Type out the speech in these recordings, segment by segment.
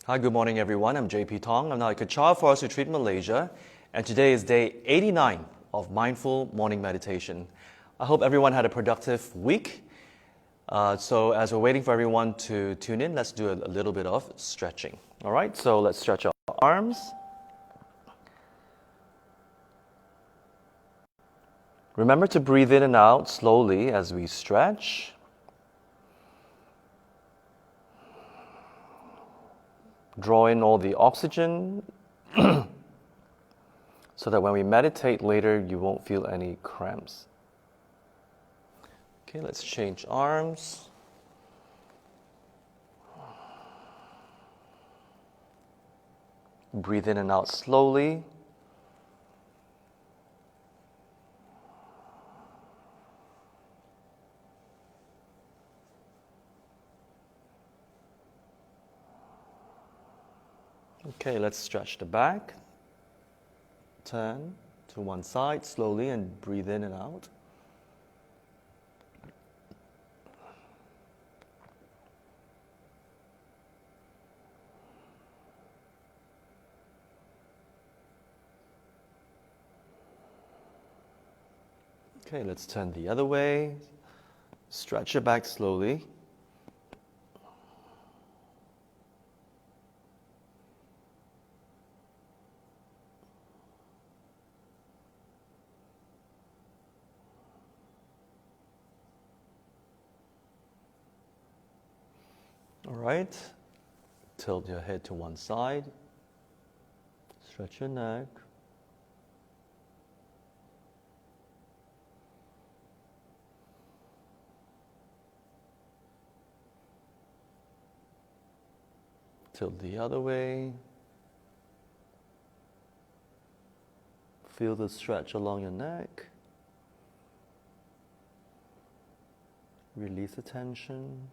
Hi, good morning everyone. I'm JP Thong. I'm now at Kechara Forest Retreat, Malaysia, and today is day 89 of Mindful Morning Meditation. I hope everyone had a productive week. So as we're waiting for everyone to tune in, let's do a little bit of stretching. All right, so let's stretch our arms. Remember to breathe in and out slowly as we stretch. Draw in all the oxygen so that when we meditate later, you won't feel any cramps. Okay, let's change arms. Breathe in and out slowly. Okay, let's stretch the back. Turn to one side slowly and breathe in and out. Okay, let's turn the other way. Stretch your back slowly. All right, tilt your head to one side. Stretch your neck. Tilt the other way. Feel the stretch along your neck. Release the tension.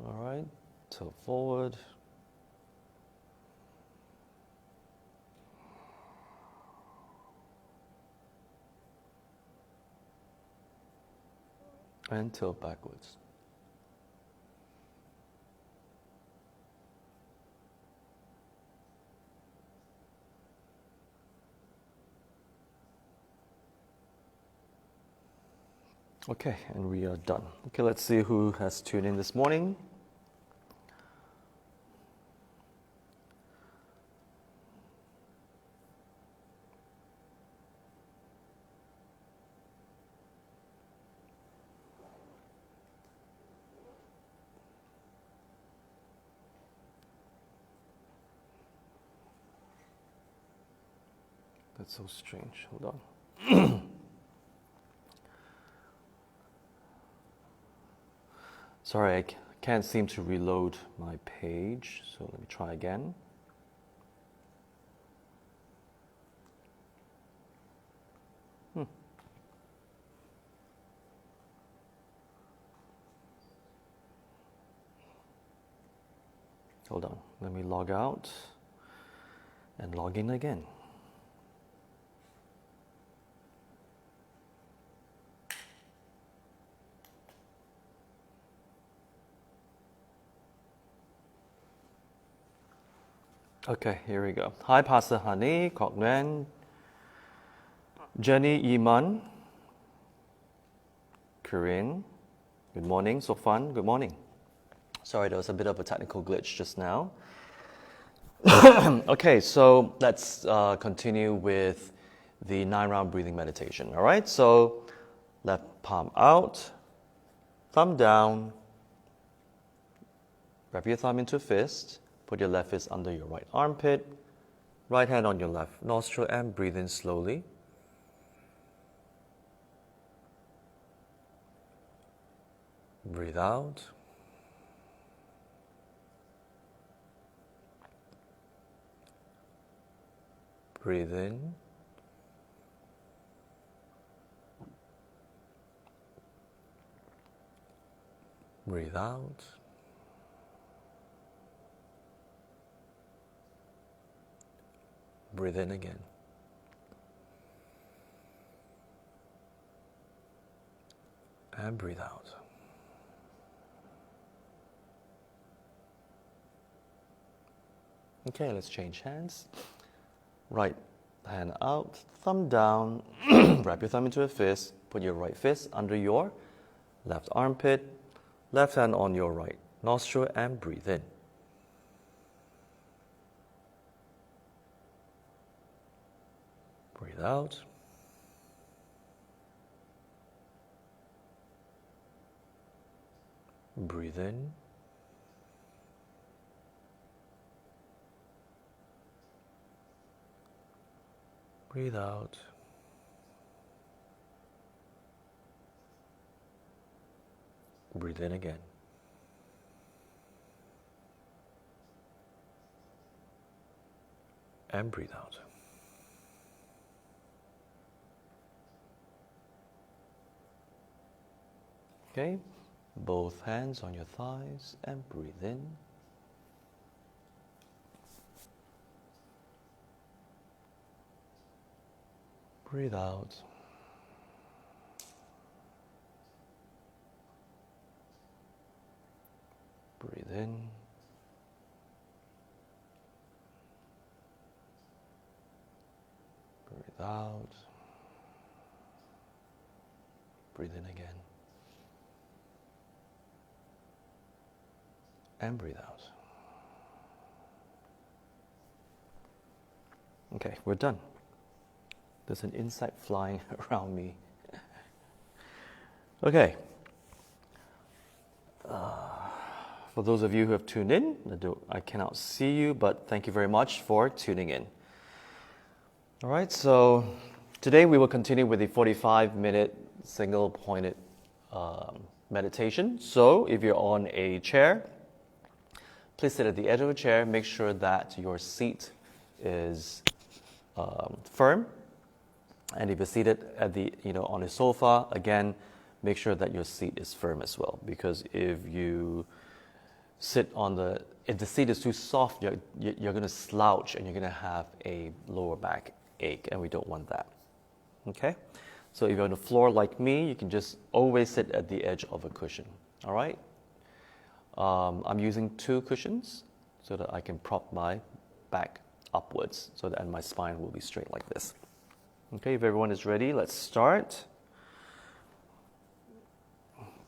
All right, tilt forward. And tilt backwards. Okay, and we are done. Okay, let's see who has tuned in this morning. That's so strange. Hold on. Sorry, I can't seem to reload my page, so let me try again. Hold on, let me log out and log in again. Okay, here we go. Hi, Pastor Honey, Cockman, Jenny Iman, Corinne. Good morning, Sofan. Good morning. Sorry, there was a bit of a technical glitch just now. Okay, so let's continue with the 9-round breathing meditation. All right, so left palm out, thumb down, wrap your thumb into a fist, put your left fist under your right armpit, right hand on your left nostril, and breathe in slowly. Breathe out. Breathe in. Breathe out. Breathe in again. And breathe out. Okay, let's change hands. Right hand out, thumb down, wrap your thumb into a fist, put your right fist under your left armpit, left hand on your right nostril, and breathe in. Breathe out. Breathe in. Breathe out. Breathe in again. And breathe out. Okay, both hands on your thighs and breathe in. Breathe out. Breathe in. Breathe out. Breathe in again. And breathe out. Okay, we're done. There's an insect flying around me. Okay. For those of you who have tuned in, I cannot see you, but thank you very much for tuning in. All right, so today we will continue with the 45-minute single-pointed meditation. So if you're on a chair, please sit at the edge of a chair. Make sure that your seat is firm. And if you're seated at on a sofa, again, make sure that your seat is firm as well. Because if you sit if the seat is too soft, you're going to slouch and you're going to have a lower back ache, and we don't want that. Okay? So if you're on the floor like me, you can just always sit at the edge of a cushion. All right? I'm using 2 cushions so that I can prop my back upwards so that my spine will be straight like this. Okay, if everyone is ready, let's start.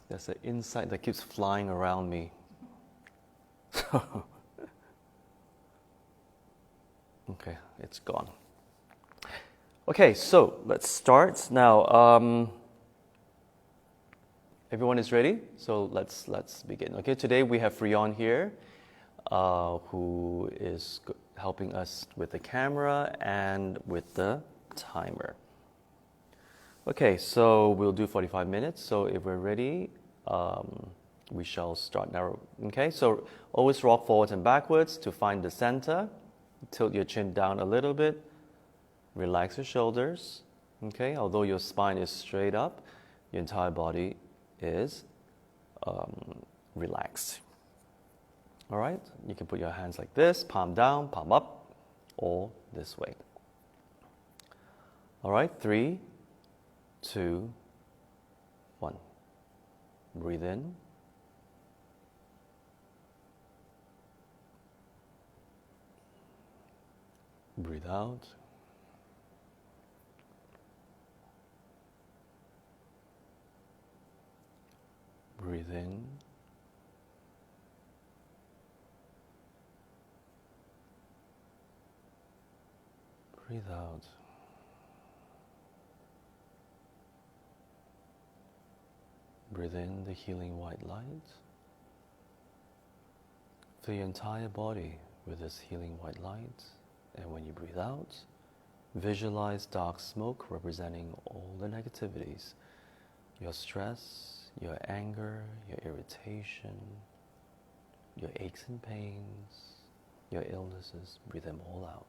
There's an insect that keeps flying around me. Okay, it's gone. Okay, so let's start now. Everyone is ready, so let's begin. Okay, today we have Rion here, who is helping us with the camera and with the timer. Okay, so we'll do 45 minutes. So if we're ready, we shall start now. Okay, so always rock forwards and backwards to find the center. Tilt your chin down a little bit. Relax your shoulders. Okay, although your spine is straight up, your entire body is relaxed. All right, you can put your hands like this, palm down, palm up, or this way. All right, 3, 2, 1. Breathe in. Breathe out. Breathe in. Breathe out. Breathe in the healing white light. Fill your entire body with this healing white light. And when you breathe out, visualize dark smoke representing all the negativities, your stress, your anger, your irritation, your aches and pains, your illnesses. Breathe them all out.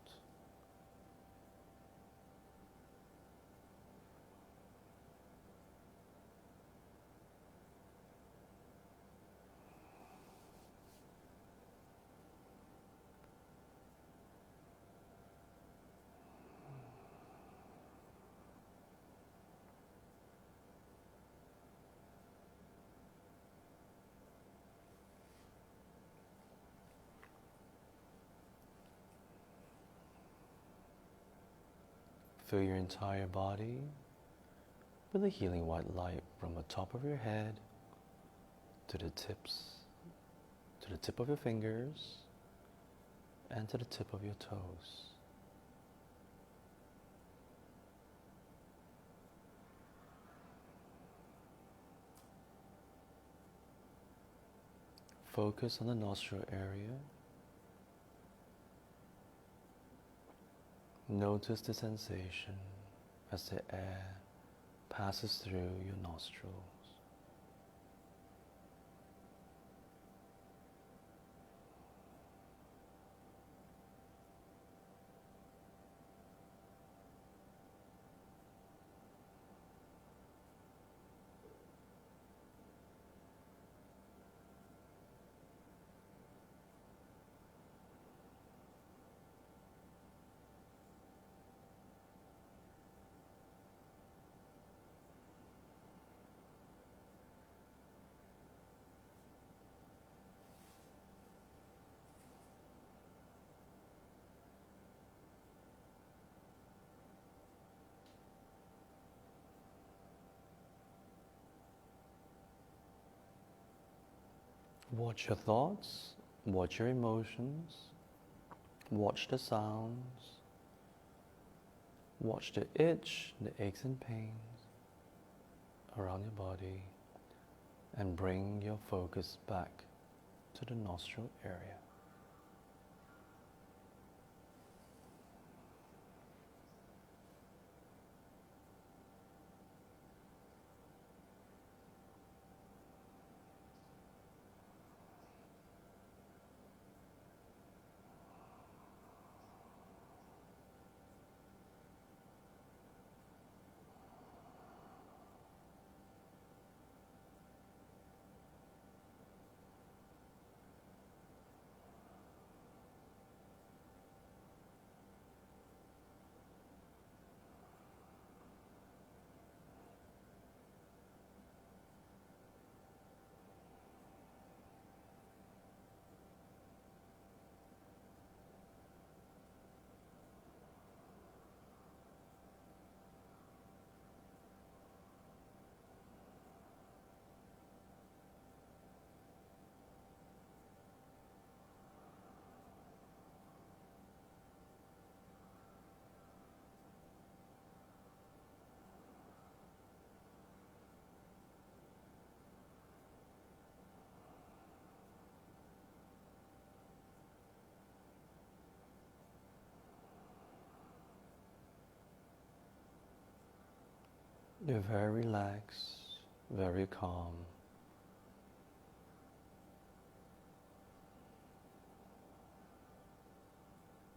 Fill your entire body with a healing white light from the top of your head to the tip of your fingers and to the tip of your toes. Focus on the nostril area. Notice the sensation as the air passes through your nostrils. Watch your thoughts, watch your emotions, watch the sounds, watch the itch, the aches and pains around your body, and bring your focus back to the nostril area. You're very relaxed, very calm.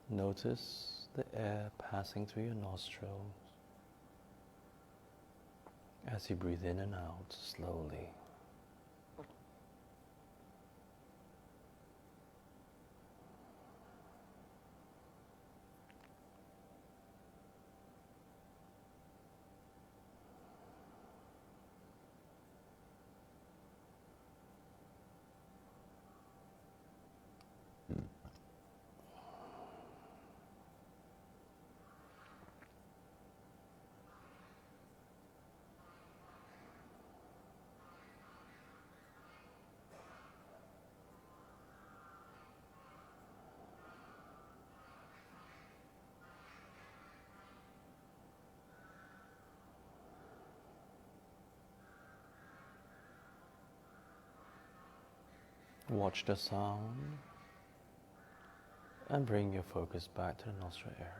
Notice the air passing through your nostrils as you breathe in and out slowly. Watch the sound and bring your focus back to the nostril area.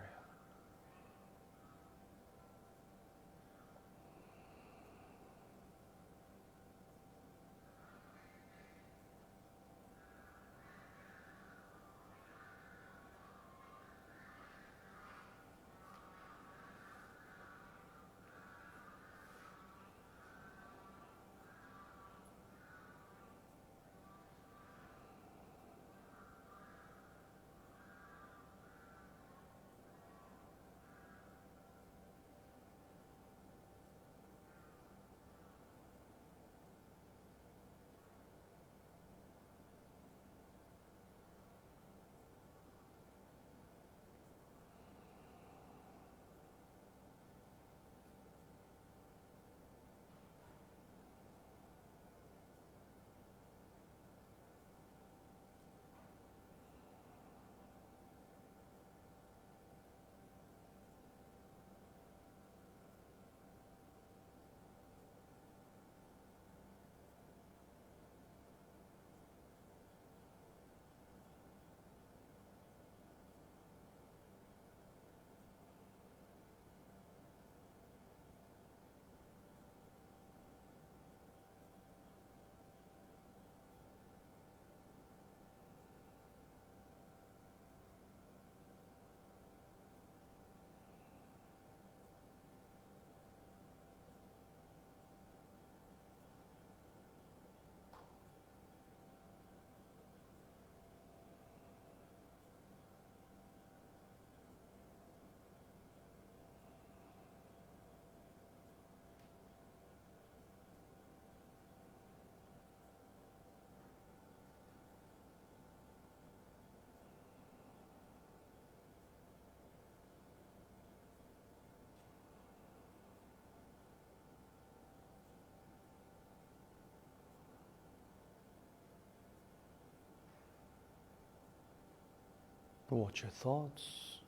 Watch your thoughts.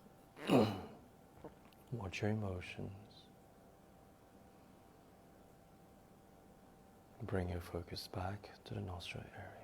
Watch your emotions. Bring your focus back to the nostril area.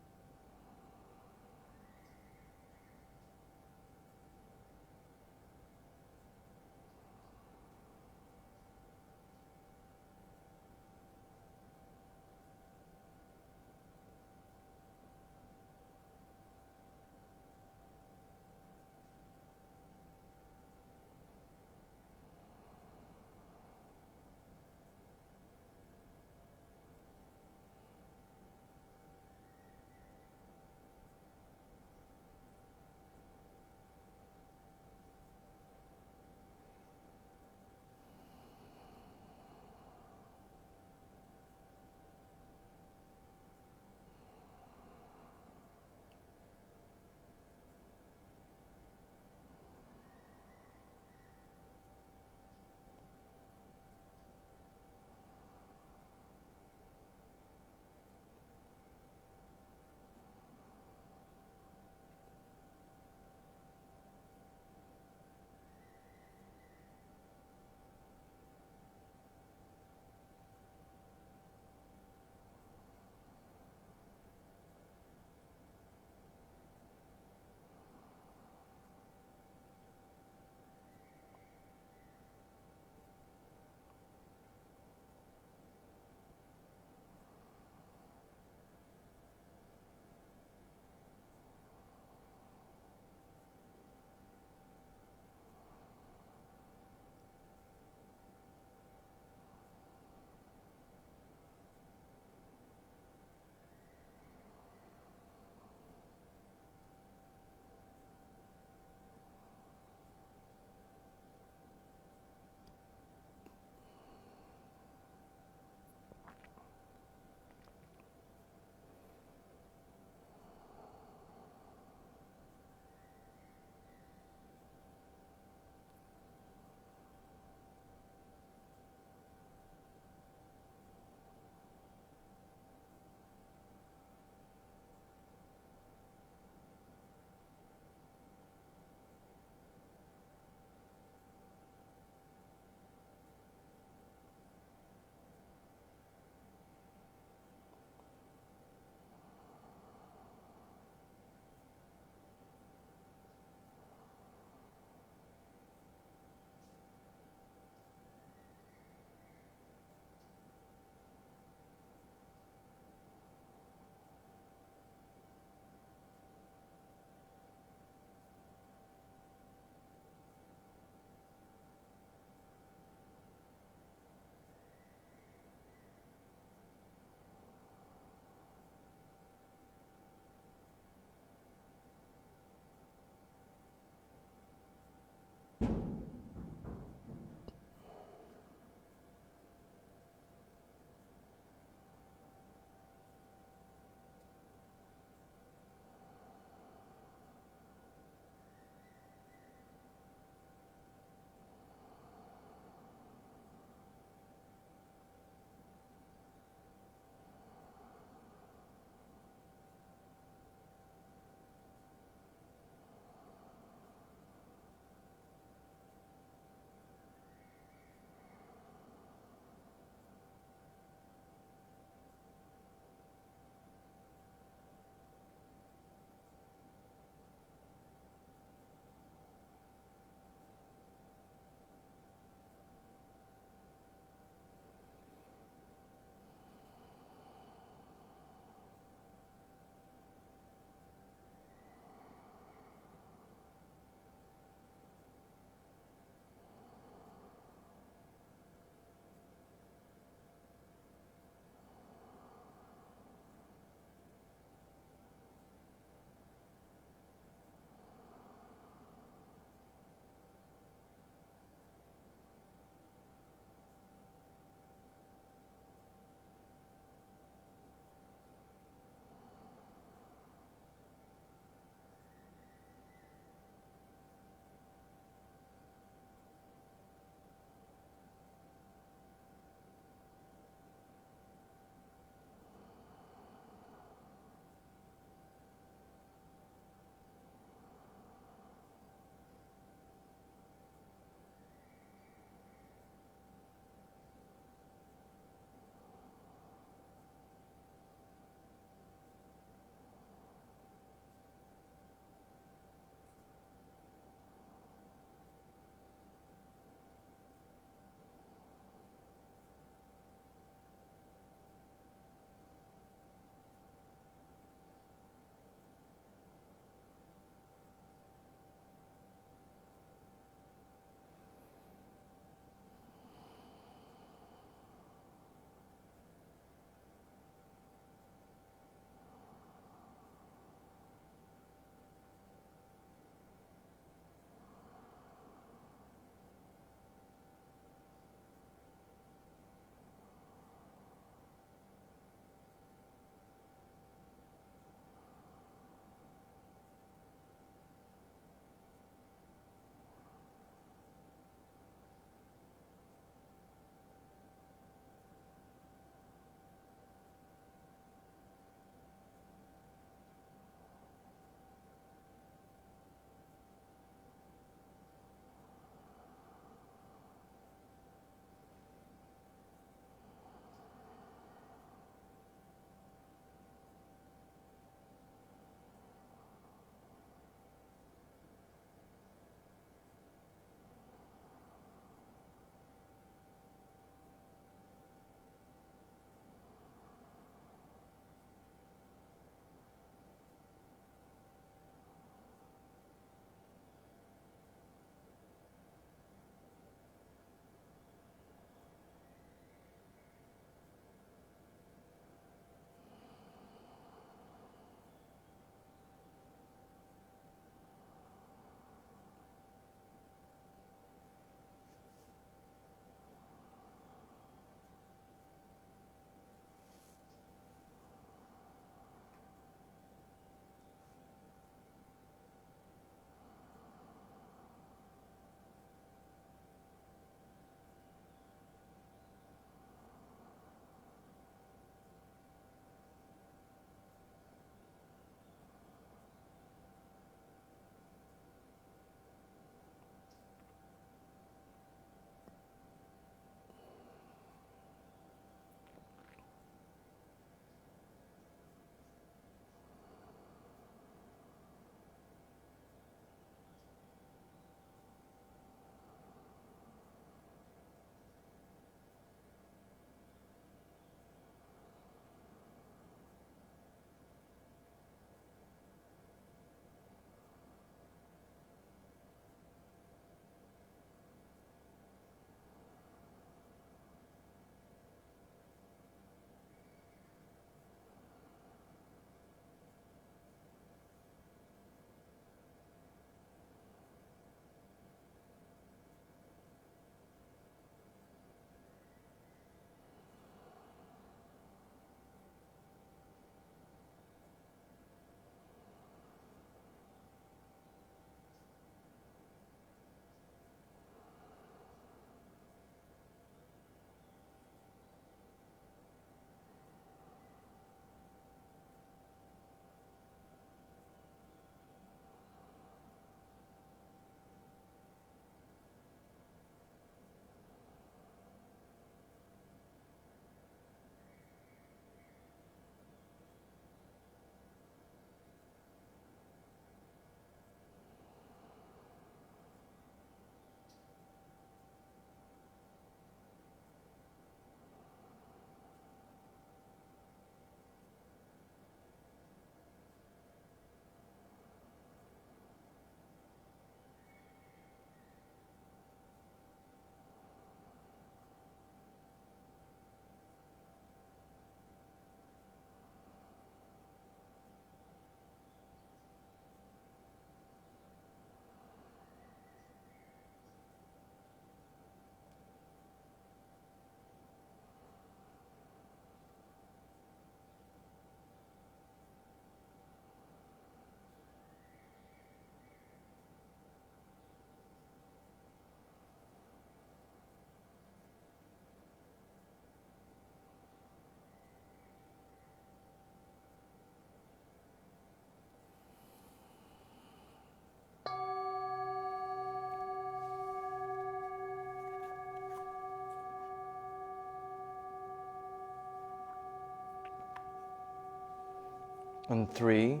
And 3,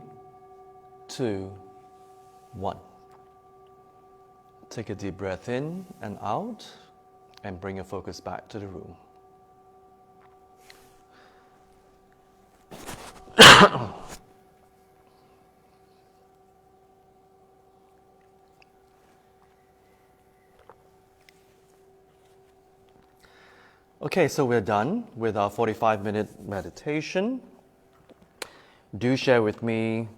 2, 1. Take a deep breath in and out, and bring your focus back to the room. Okay, so we're done with our 45-minute meditation. Do share with me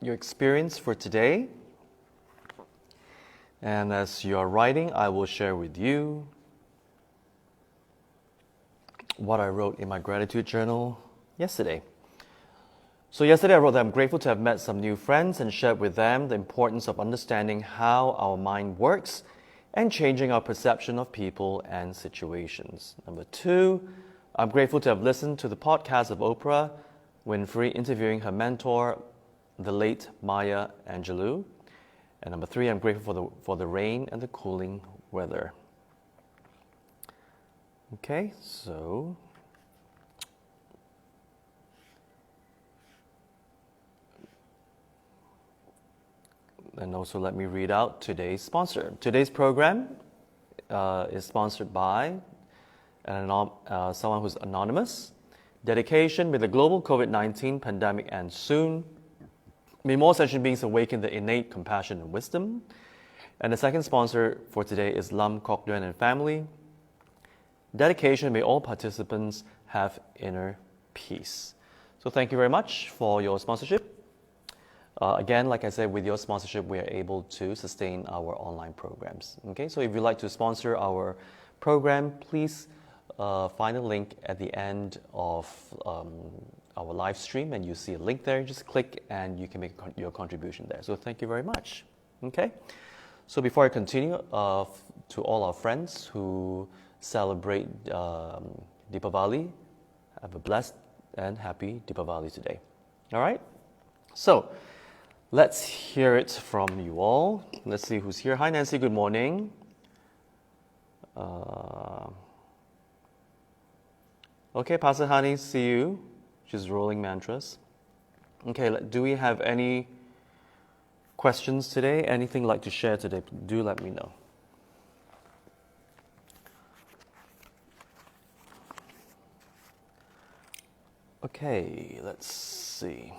your experience for today. And as you are writing, I will share with you what I wrote in my gratitude journal yesterday. So yesterday I wrote that I'm grateful to have met some new friends and shared with them the importance of understanding how our mind works and changing our perception of people and situations. Number 2, I'm grateful to have listened to the podcast of Oprah Winfrey interviewing her mentor, the late Maya Angelou. And number 3, I'm grateful for the rain and the cooling weather. Okay, so and also let me read out today's sponsor. Today's program is sponsored by someone who's anonymous. Dedication: may the global COVID-19 pandemic end soon. May more sentient beings awaken the innate compassion and wisdom. And the second sponsor for today is Lam Kok Duan and family. Dedication: may all participants have inner peace. So thank you very much for your sponsorship. Again, like I said, with your sponsorship, we are able to sustain our online programs. Okay, so if you'd like to sponsor our program, please find a link at the end of our live stream, and you see a link there. Just click, and you can make your contribution there. So thank you very much. Okay, so before I continue, to all our friends who celebrate Deepavali, have a blessed and happy Deepavali today. All right, so let's hear it from you all. Let's see who's here. Hi, Nancy. Good morning. Okay, Pastor Hani, see you. She's rolling mantras. Okay, do we have any questions today? Anything you'd like to share today? Do let me know. Okay, let's see.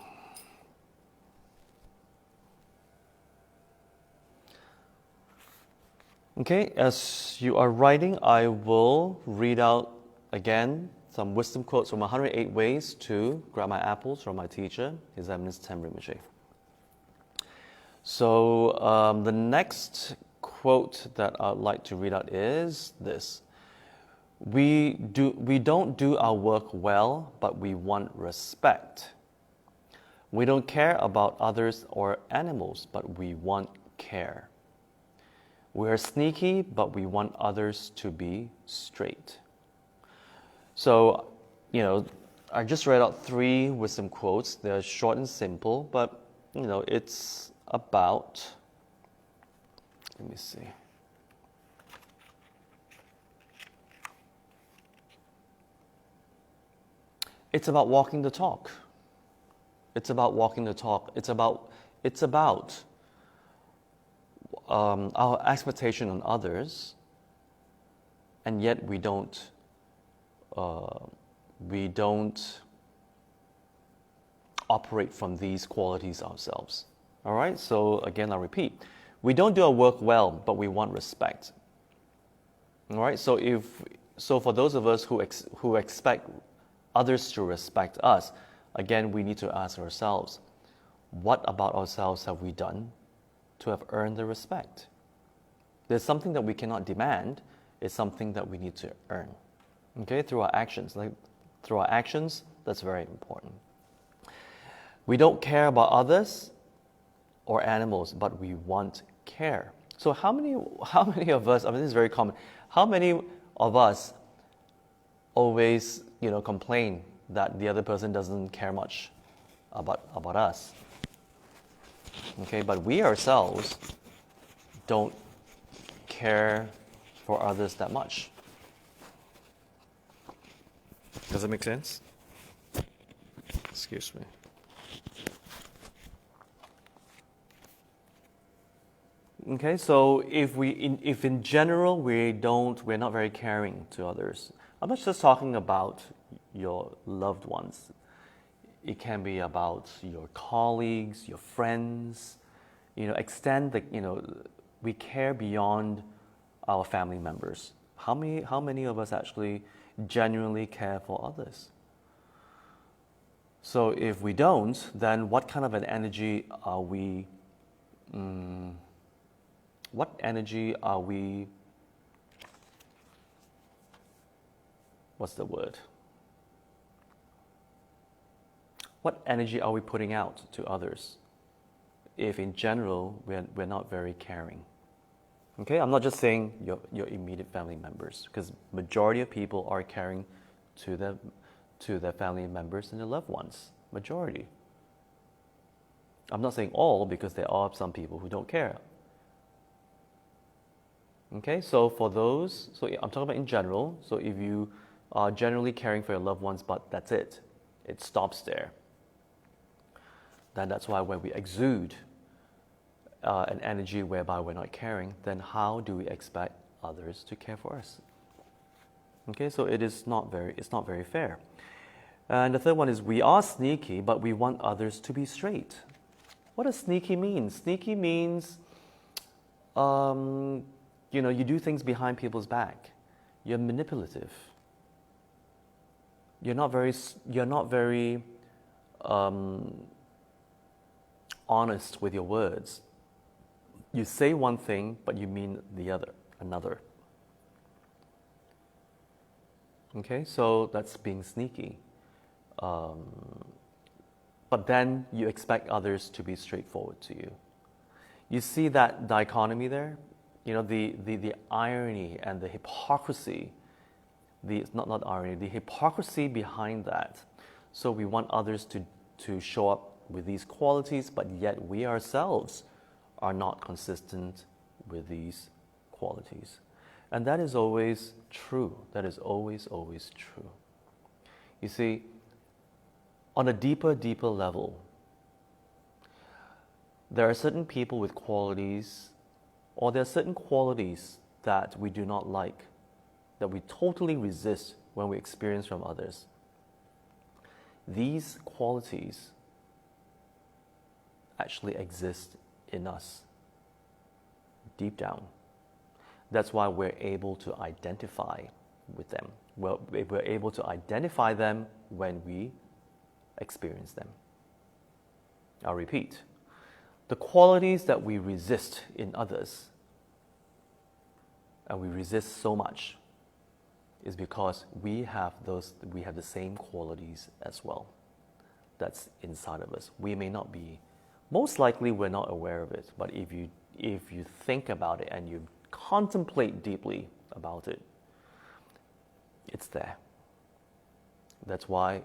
Okay, as you are writing, I will read out again some wisdom quotes from 108 Ways to Grab My Apples from my teacher, His Eminence Tem Rinpoche. So the next quote that I'd like to read out is this. We don't do our work well, but we want respect. We don't care about others or animals, but we want care. We're sneaky, but we want others to be straight. So, I just read out 3 wisdom quotes. They're short and simple, but, it's about, let me see. It's about walking the talk. It's about walking the talk. It's about our expectation on others, and yet we don't operate from these qualities ourselves. All right. So again, I'll repeat: we don't do our work well, but we want respect. All right. So for those of us who expect others to respect us, again, we need to ask ourselves, what about ourselves have we done to have earned the respect? There's something that we cannot demand. It's something that we need to earn. Okay, through our actions. Through our actions, that's very important. We don't care about others or animals, but we want care. So how many of us, this is very common, how many of us always, complain that the other person doesn't care much about us? Okay, but we ourselves don't care for others that much. Does it make sense? Excuse me. Okay, so if in general we're not very caring to others. I'm not just talking about your loved ones. It can be about your colleagues, your friends. Extend we care beyond our family members. How many of us actually genuinely care for others? So if we don't, then what kind of an energy are we? What energy are we? What's the word? What energy are we putting out to others if in general we're not very caring? Okay, I'm not just saying your immediate family members, because majority of people are caring to their family members and their loved ones. Majority. I'm not saying all, because there are some people who don't care. Okay, so for those, I'm talking about in general. So if you are generally caring for your loved ones, but that's it stops there, then that's why when we exude an energy whereby we're not caring, then how do we expect others to care for us? Okay, so it's not very fair. And the third one is we are sneaky, but we want others to be straight. What does sneaky mean? Sneaky means, you do things behind people's back. You're manipulative. You're not very honest with your words. You say one thing, but you mean another. Okay, so that's being sneaky. But then you expect others to be straightforward to you. You see that dichotomy there? The irony and the hypocrisy, the hypocrisy behind that. So we want others to show up with these qualities, but yet we ourselves are not consistent with these qualities. And that is always true. That is always true. You see, on a deeper level, there are certain people with qualities, or there are certain qualities that we do not like, that we totally resist when we experience from others. These qualities actually exist in us, deep down. That's why we're able to identify with them. We're able to identify them when we experience them. I'll repeat. The qualities that we resist in others, and we resist so much, is because we have the same qualities as well. That's inside of us. We may not be, most likely we're not aware of it, but if you think about it and you contemplate deeply about it, it's there. That's why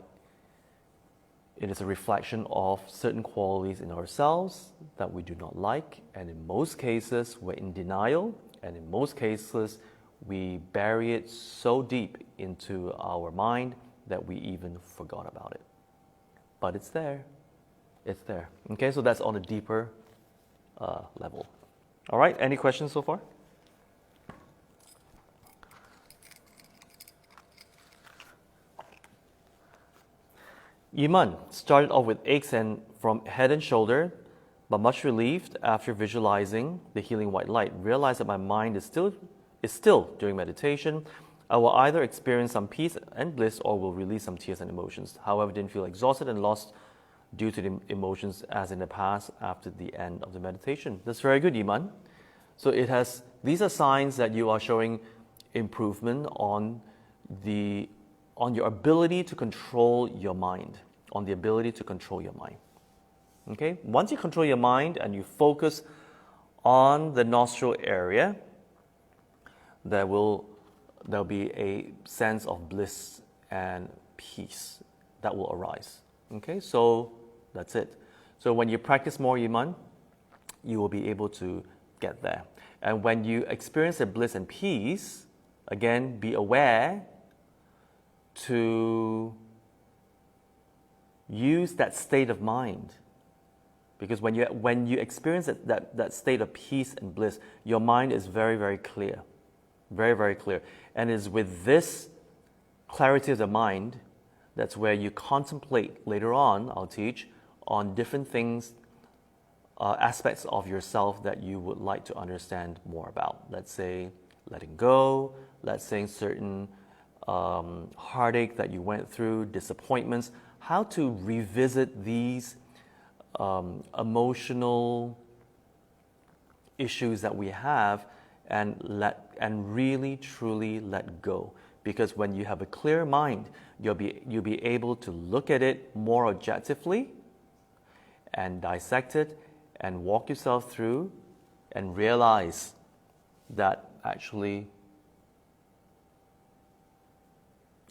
it is a reflection of certain qualities in ourselves that we do not like, and in most cases we're in denial, and in most cases we bury it so deep into our mind that we even forgot about it. But it's there. It's there. Okay, so that's on a deeper level. All right, any questions so far? Iman started off with aches from head and shoulder, but much relieved after visualizing the healing white light. Realized that my mind is still during meditation. I will either experience some peace and bliss or will release some tears and emotions. However, didn't feel exhausted and lost due to the emotions as in the past after the end of the meditation. That's very good, Iman. So these are signs that you are showing improvement on your ability to control your mind, Okay? Once you control your mind and you focus on the nostril area, there'll be a sense of bliss and peace that will arise. Okay? So that's it. So when you practice more Iman, you will be able to get there. And when you experience the bliss and peace, again, be aware to use that state of mind. Because when you experience that state of peace and bliss, your mind is very, very clear. Very, very clear. And it's with this clarity of the mind that's where you contemplate later on, I'll teach, on different things, aspects of yourself that you would like to understand more about. Let's say letting go, let's say certain heartache that you went through, disappointments, how to revisit these emotional issues that we have and really truly let go. Because when you have a clear mind, you'll be able to look at it more objectively and dissect it and walk yourself through and realize that actually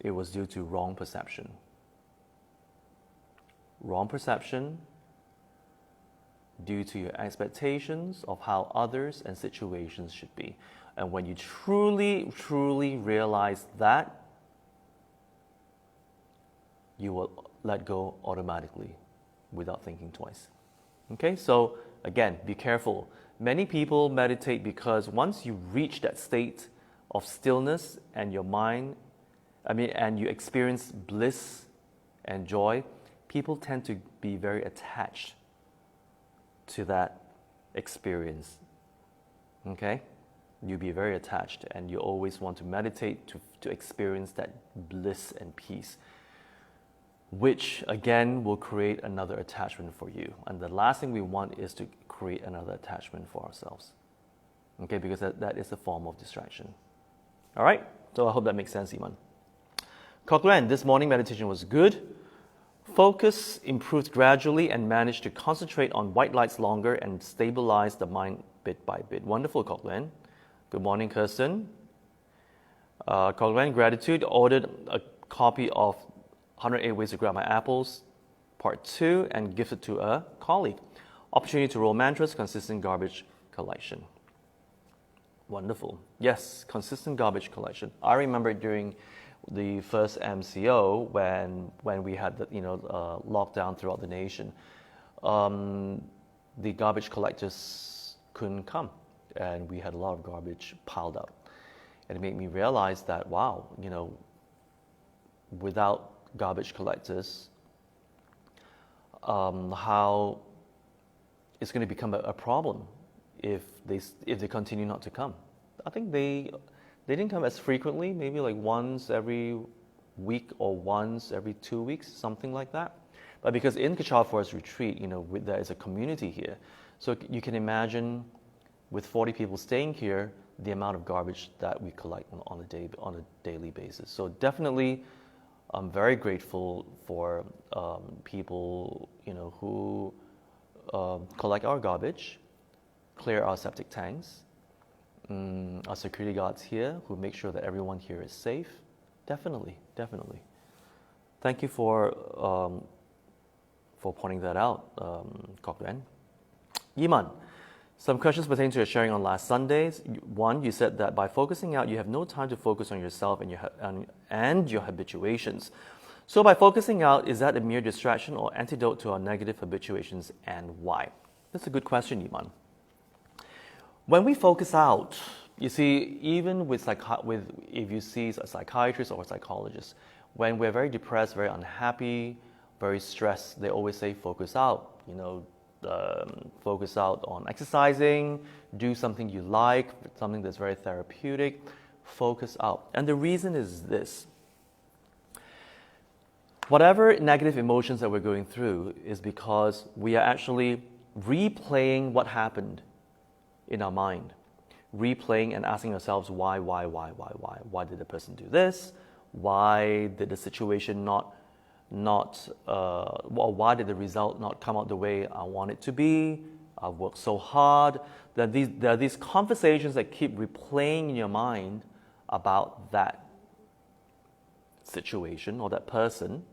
it was due to wrong perception. Wrong perception due to your expectations of how others and situations should be. And when you truly, truly realize that, you will let go automatically without thinking twice. Okay, so again, be careful. Many people meditate because once you reach that state of stillness and your mind, and you experience bliss and joy, people tend to be very attached to that experience. Okay? You'll be very attached and you always want to meditate to experience that bliss and peace, which again will create another attachment for you. And the last thing we want is to create another attachment for ourselves. Okay? Because that is a form of distraction. All right? So I hope that makes sense, Iman. Cochran, this morning meditation was good. Focus improved gradually and managed to concentrate on white lights longer and stabilize the mind bit by bit. Wonderful, Cochran. Good morning, Kirsten. Cochran, gratitude. Ordered a copy of 108 Ways to Grab My Apples, Part 2, and gifted to a colleague. Opportunity to roll mantras, consistent garbage collection. Wonderful. Yes, consistent garbage collection. I remember during the first MCO when we had the lockdown throughout the nation, the garbage collectors couldn't come, and we had a lot of garbage piled up, and it made me realize that wow, without garbage collectors, how it's going to become a problem if they continue not to come. I think they didn't come as frequently, maybe like once every week or once every 2 weeks, something like that. But because in Kechara Forest Retreat, there is a community here. So you can imagine with 40 people staying here, the amount of garbage that we collect on a daily basis. So definitely, I'm very grateful for people, who collect our garbage, clear our septic tanks, our security guards here who make sure that everyone here is safe. Definitely. Thank you for pointing that out, Cochran. Yiman, some questions pertaining to your sharing on last Sundays. One, you said that by focusing out, you have no time to focus on yourself and your habituations. So by focusing out, is that a mere distraction or antidote to our negative habituations, and why? That's a good question, Yiman. When we focus out, you see, even if you see a psychiatrist or a psychologist, when we're very depressed, very unhappy, very stressed, they always say focus out. Focus out on exercising, do something you like, something that's very therapeutic, focus out. And the reason is this. Whatever negative emotions that we're going through is because we are actually replaying what happened in our mind, replaying and asking ourselves why did the person do this, why did the situation why did the result not come out the way I want it to be, I've worked so hard. There are these conversations that keep replaying in your mind about that situation or that person,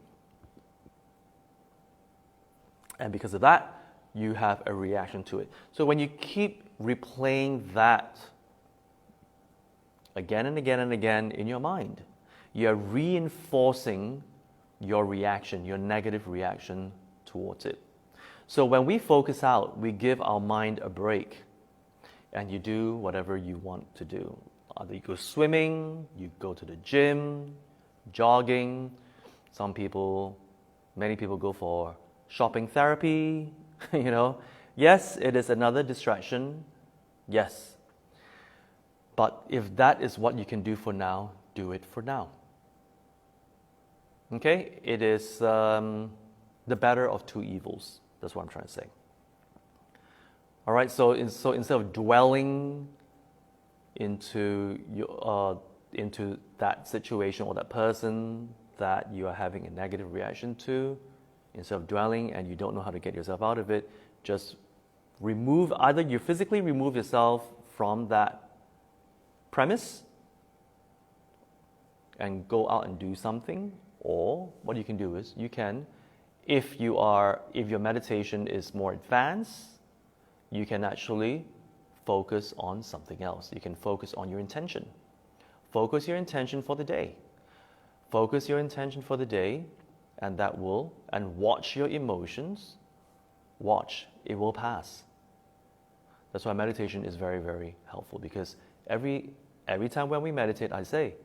and because of that you have a reaction to it. So when you keep replaying that again and again and again in your mind, you're reinforcing your reaction, your negative reaction towards it. So when we focus out, we give our mind a break, and you do whatever you want to do. Either you go swimming, you go to the gym, jogging. Many people go for shopping therapy, you know. Yes, it is another distraction, yes. But if that is what you can do for now, do it for now. Okay, it is the better of two evils. That's what I'm trying to say. All right, so instead of dwelling into that situation or that person that you are having a negative reaction to, instead of dwelling and you don't know how to get yourself out of it, just either you physically remove yourself from that premise and go out and do something, or what you can do is you can, if your meditation is more advanced, you can actually focus on something else. You can focus on your intention. Focus your intention for the day. Focus your intention for the day, and watch your emotions. Watch, it will pass. That's why meditation is very, very helpful, because every time when we meditate, I say,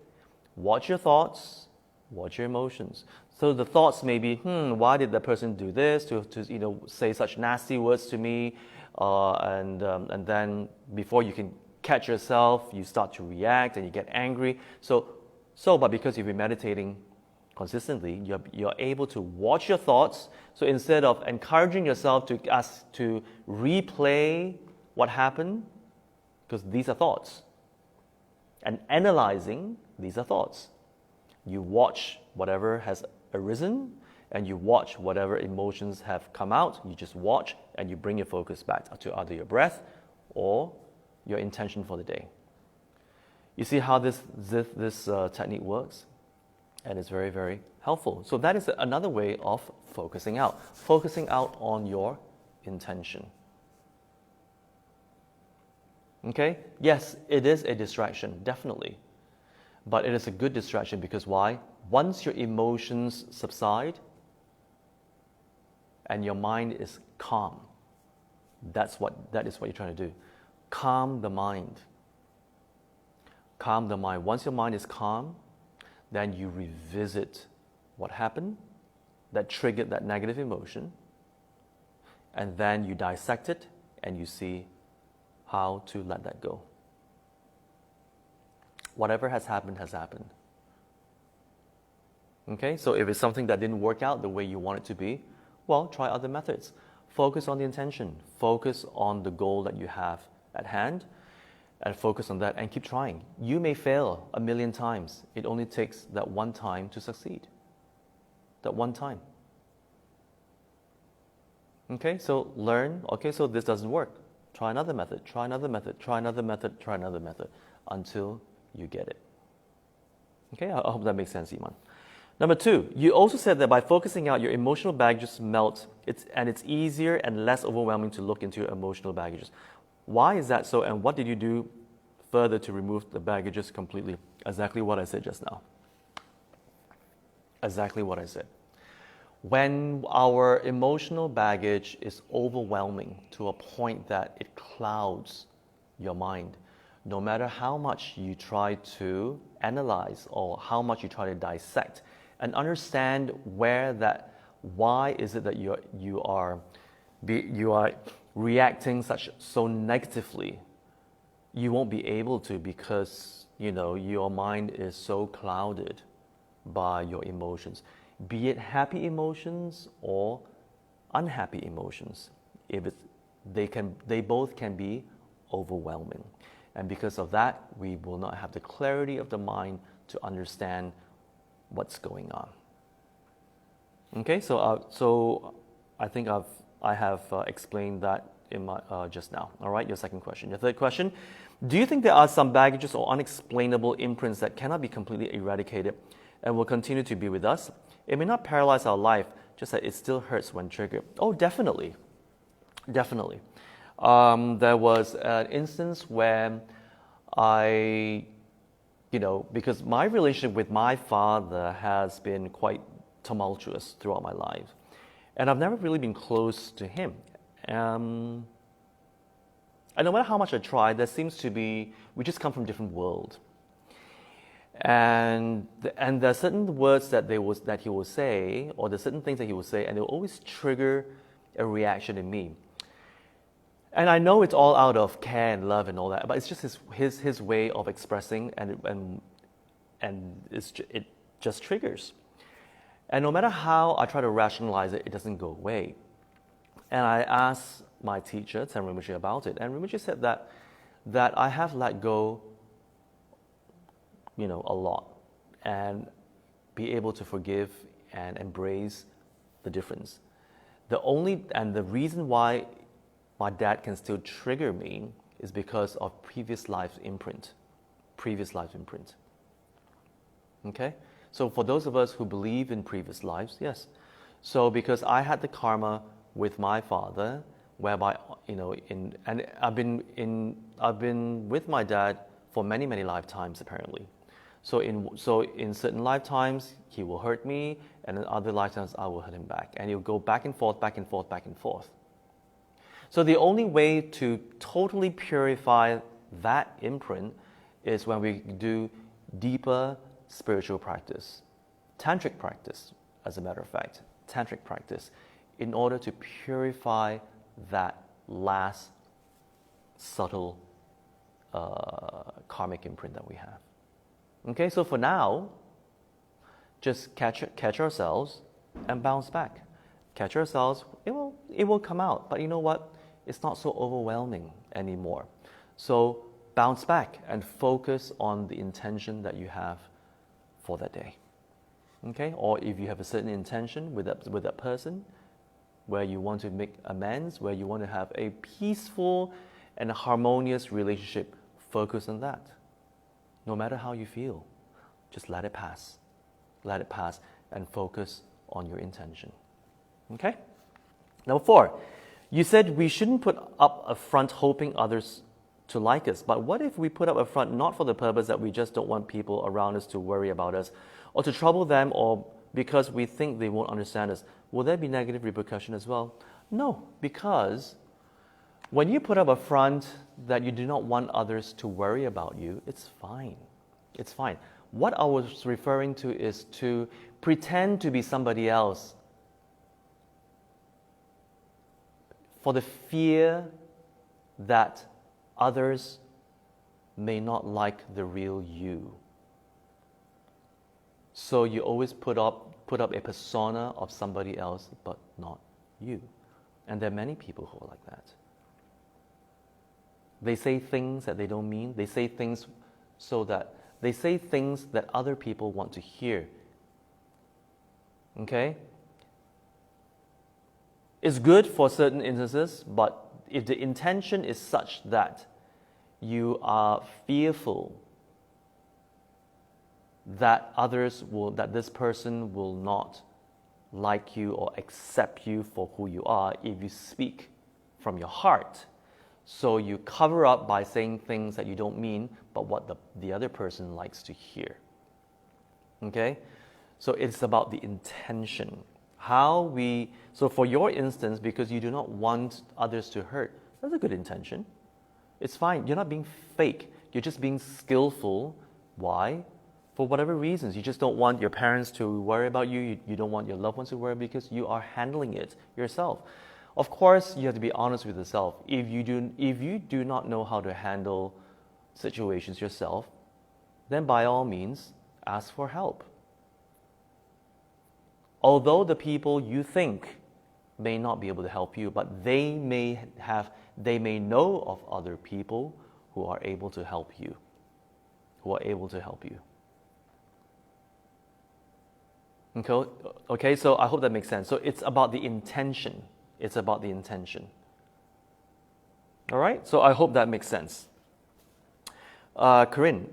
watch your thoughts, watch your emotions. So the thoughts may be, why did that person do this, to say such nasty words to me, and then before you can catch yourself, you start to react and you get angry. But because you've been meditating consistently, you're able to watch your thoughts. So instead of encouraging yourself to replay what happened, because these are thoughts, and analyzing, these are thoughts. You watch whatever has arisen, and you watch whatever emotions have come out. You just watch, and you bring your focus back to either your breath or your intention for the day. You see how this technique works? And it's very, very helpful. So that is another way of focusing out on your intention. Okay? Yes, it is a distraction, definitely. But it is a good distraction because why? Once your emotions subside and your mind is calm, that is what you're trying to do. Calm the mind. Calm the mind. Once your mind is calm, then you revisit what happened that triggered that negative emotion, and then you dissect it and you see how to let that go. Whatever has happened has happened. Okay, so if it's something that didn't work out the way you want it to be, well, try other methods. Focus on the intention. Focus on the goal that you have at hand, and focus on that and keep trying. You may fail 1,000,000 times. It only takes that one time to succeed. That one time. Okay, so learn. Okay, so this doesn't work. Try another method, try another method, try another method, try another method until you get it. Okay, I hope that makes sense, Iman. Number 2, you also said that by focusing out, your emotional baggages melt, and it's easier and less overwhelming to look into your emotional baggages. Why is that so, and what did you do further to remove the baggages completely? Exactly what I said just now. Exactly what I said. When our emotional baggage is overwhelming to a point that it clouds your mind, no matter how much you try to analyze or how much you try to dissect and understand why is it that you are reacting so negatively, you won't be able to, because your mind is so clouded by your emotions, be it happy emotions or unhappy emotions. They both can be overwhelming, and because of that, we will not have the clarity of the mind to understand what's going on. Okay, so I think I have explained that in my just now. All right, your second question. Your third question: do you think there are some baggages or unexplainable imprints that cannot be completely eradicated and will continue to be with us? It may not paralyze our life, just that it still hurts when triggered. Oh, definitely. Definitely. There was an instance where because my relationship with my father has been quite tumultuous throughout my life. And I've never really been close to him. And no matter how much I try, there seems to be, we just come from different worlds. And there are certain words that he will say, or there are certain things that he will say, and they will always trigger a reaction in me. And I know it's all out of care and love and all that, but it's just his way of expressing, and it just triggers. And no matter how I try to rationalize it, it doesn't go away. And I asked my teacher, Ten Rinpoche, about it, and Rinpoche said that I have let go, a lot, and be able to forgive and embrace the difference. The reason why my dad can still trigger me is because of previous life's imprint. Okay? So for those of us who believe in previous lives, yes. So because I had the karma with my father, whereby, and I've been with my dad for many, many lifetimes apparently. So in certain lifetimes, he will hurt me, and in other lifetimes, I will hurt him back. And he'll go back and forth, back and forth, back and forth. So the only way to totally purify that imprint is when we do deeper spiritual practice, tantric practice, as a matter of fact, tantric practice, in order to purify that last subtle karmic imprint that we have. Okay, so for now, just catch ourselves and bounce back. Catch ourselves, it will come out, but you know what? It's not so overwhelming anymore. So bounce back and focus on the intention that you have for that day. Okay, or if you have a certain intention with that person, where you want to make amends, where you want to have a peaceful and harmonious relationship, focus on that. No matter how you feel, just let it pass. Let it pass and focus on your intention. Okay? Number 4, you said we shouldn't put up a front hoping others to like us. But what if we put up a front not for the purpose that we just don't want people around us to worry about us, or to trouble them, or because we think they won't understand us? Will there be negative repercussion as well? No, because when you put up a front that you do not want others to worry about you, it's fine. It's fine. What I was referring to is to pretend to be somebody else for the fear that others may not like the real you. So you always put up a persona of somebody else, but not you. And there are many people who are like that. They say things that they don't mean. They say things that other people want to hear. Okay? It's good for certain instances, but if the intention is such that you are fearful that this person will not like you or accept you for who you are if you speak from your heart, so you cover up by saying things that you don't mean, but what the other person likes to hear. Okay? So it's about the intention. So for your instance, because you do not want others to hurt, that's a good intention. It's fine. You're not being fake. You're just being skillful. Why? For whatever reasons. You just don't want your parents to worry about you. You don't want your loved ones to worry because you are handling it yourself. Of course, you have to be honest with yourself. If you do not know how to handle situations yourself, then by all means, ask for help. Although the people you think may not be able to help you, but they may know of other people who are able to help you. Okay, so I hope that makes sense. So it's about the intention. All right, so I hope that makes sense. Corinne,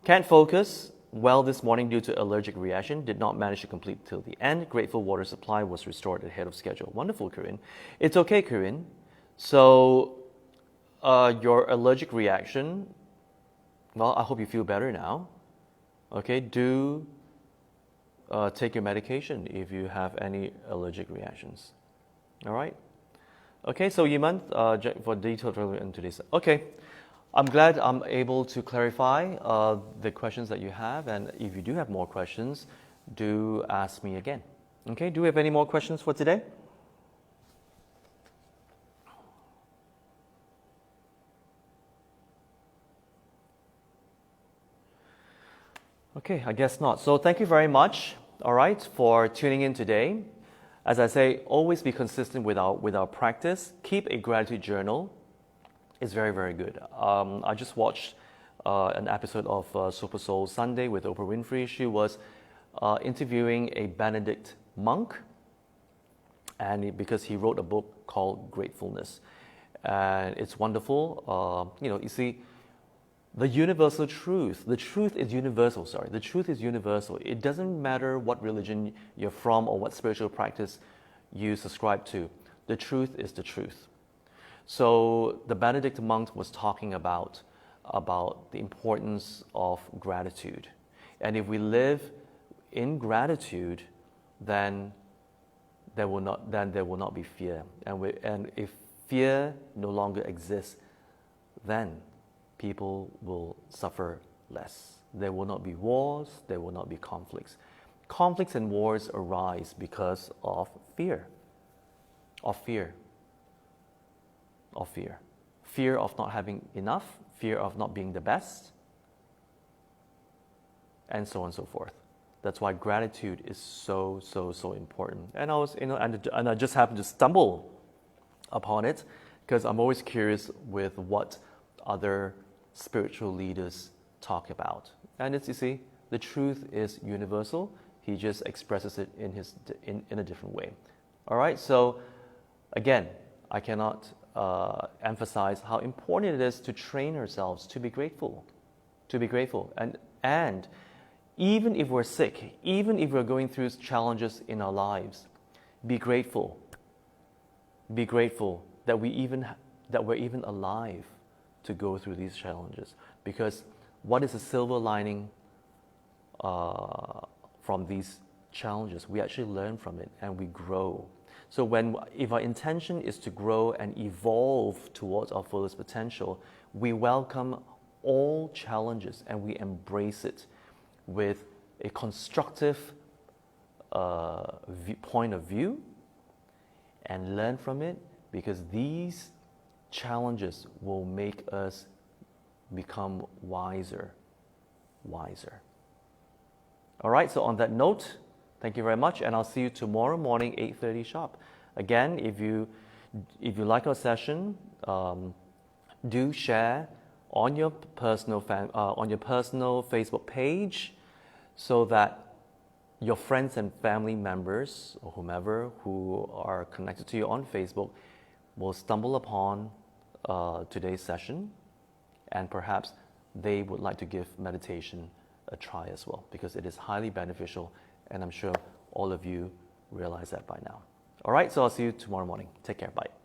can't focus well this morning due to allergic reaction. Did not manage to complete till the end. Grateful water supply was restored ahead of schedule. Wonderful, Corinne. It's okay, Corinne. So your allergic reaction, well, I hope you feel better now. Okay, do take your medication if you have any allergic reactions. All right? Okay, so Yiman, for detailed relevant in today's. Okay, I'm glad I'm able to clarify the questions that you have, and if you do have more questions, do ask me again. Okay, do we have any more questions for today? Okay, I guess not. So thank you very much, all right, for tuning in today. As I say, always be consistent with our practice. Keep a gratitude journal. It's very, very good. I just watched an episode of Super Soul Sunday with Oprah Winfrey. She was interviewing a Benedict monk, and because he wrote a book called Gratefulness, and it's wonderful. You see, the universal truth. The truth is universal. Sorry, the truth is universal. It doesn't matter what religion you're from or what spiritual practice you subscribe to. The truth is the truth. So the Benedict monk was talking about the importance of gratitude, and if we live in gratitude, then there will not be fear, and if fear no longer exists, then people will suffer less. There will not be wars, there will not be conflicts. Conflicts and wars arise because of fear. Fear of not having enough, fear of not being the best, and so on and so forth. That's why gratitude is so important. And I just happened to stumble upon it because I'm always curious with what other spiritual leaders talk about. And you see, the truth is universal. He just expresses it in a different way. All right. So again, I cannot emphasize how important it is to train ourselves to be grateful, and even if we're sick, even if we're going through challenges in our lives, be grateful. Be grateful that we're even alive to go through these challenges. Because what is the silver lining from these challenges? We actually learn from it and we grow. So if our intention is to grow and evolve towards our fullest potential, we welcome all challenges and we embrace it with a constructive point of view and learn from it, because these challenges will make us become wiser. All right, so on that note, thank you very much, and I'll see you tomorrow morning, 8:30 sharp. Again, if you like our session, do share on your personal Facebook page, so that your friends and family members or whomever who are connected to you on Facebook will stumble upon today's session, and perhaps they would like to give meditation a try as well, because it is highly beneficial, and I'm sure all of you realize that by now. All right, so I'll see you tomorrow morning. Take care. Bye.